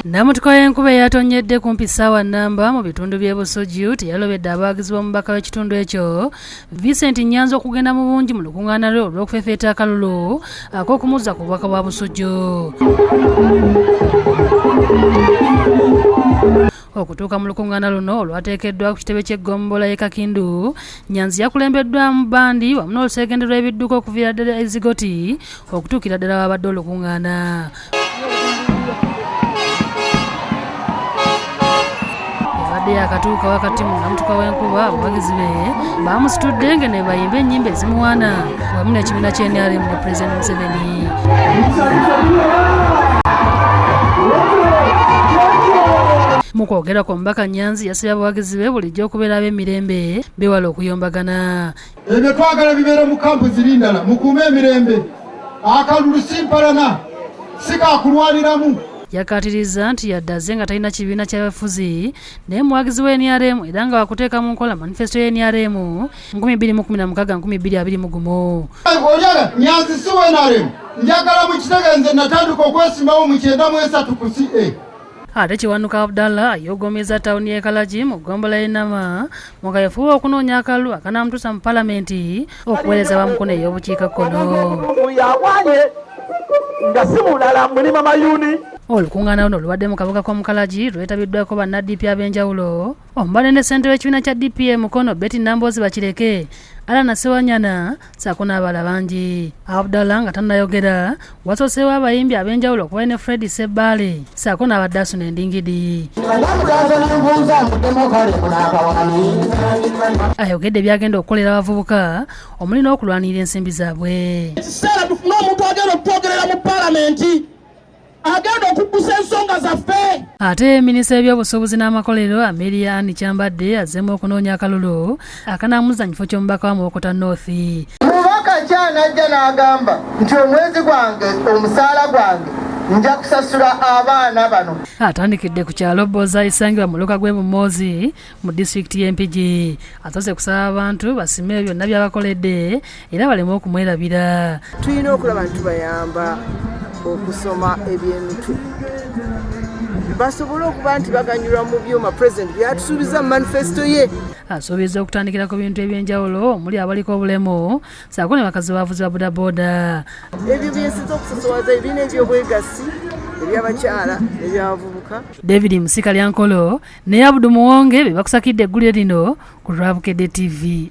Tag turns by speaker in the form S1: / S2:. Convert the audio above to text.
S1: Namutuka y'enkuba eyatonyedde kumpi ssaawa nnamba mu bitundu by'e Busoju teyalobedde abawagizi b'omubaka w'ekitundu ekyo Vincent Nyanzi okugenda mu bungi mu lukuŋŋaana lwe olw'okufeefeeta akalulu ak'okumuzza ku bubaka bwa Busoju. Okutuuka mu lukuŋŋaana luno olwateekeddwa ku kitebe ky'eggombolola y'e Kakindu, Nyanzi yakulembeddwamu bbandi wamu n'oluseegende lw'ebidduka okuviira ddala e Zigoti okutuukira ddala wabadde olukuŋŋaana. Akatuuka wakati mu namutuka w'enkuba abawagizi be baamusitudde nga ne bayimba ennyimba ezimuwaana wamu n'ekibiina ky'NRM ne Pulezidenti Museveni. Mu kwogera ku omubaka Nyanzi yasabye abawagizi be bulijjo okubeera ab'emirembe bewala okuyombagana.
S2: Ebyo twagala bibeera mu kampu ziri ndala mukuume emirembe, akalulu simpalana sikakulwaniramu.
S1: Yakatiriza nti yaddaze nga talina kibiina ky'abafuzi naye muwagizi wa NRM era nga wakuteeka mu nkola manifesto ya NRM 2016-2021.
S2: Ojaga Nyanzi si wa NRM njagala mukitegeeze natandika okwesimbawo mu 93 ku CA.
S1: Ate Kiwanuka Abdallah ayogomeza ttawuni y'e Kalagi mu ggombolola y'e Nama nga yafuba okunoonya akalulu akanaamutuusa mu palamenti okuweereza bamukono ey'obukiikakkono. Olukuŋŋaana luno luwadde mu kabuga k'omu Kalagi lwetabiddwako banna-DP ab'enjawulo omubadde ne ssentebe w'ekibiina kya DPM Mukono Betty Namboozi Bakireke, Alana Sewanyana ssaako n'abalala bangi. Abdallah nga tannayogera wasooseewo abayimbi ab'enjawulo okuba ne Fred Ssebaale ssaako n'abadde asuna endingidi. Ayogedde byagenda okukolera abavubuka omuli n'okulwanirira ensimbi zaabwe.
S3: Ekiseera tufune omuntu agenda okutwogerera mu paalamenti agenda okuggusa ensonga zaffe.
S1: Ate minisita w'ebyobusuubuzi n'amakolero Amelia Anne Kyambadde azzeemu okunoonya akalulu akanaamuza mu kifo ky'omubaka wa Muwokota North.
S4: Omubaka kyanajja n'agamba nti omwezi gwange omusaala gwange nja kusasula abaana bano.
S1: Atandikidde ku kyalo Bboza esangibwa mu luka gw'e Bumoozi mu disitulikiti y'e Mpigi. Asoose kusaba abantu basime byonna by'abakoledde era baleme okumwerabira.
S5: Tulina okulaba nti bayamba okusoma eby'emitwe basobole okuba nti baganyulwa mu byuma President byatusuubiza mu manifesto ye.
S1: Asuubiza okutandikira ku bintu eby'enjawulo omuli abaliko obulemu ssaako ne bakazi b'abavuzi ba bodaboda.
S5: Ebyo byensiza okusosowaza ebibiina eby'obwegassi eby'abakyala eby'abavubuka.
S1: David Musikalyankolo ne Abudu Muwonge be bakusakidde eggulire lino ku Lwabukedde TV.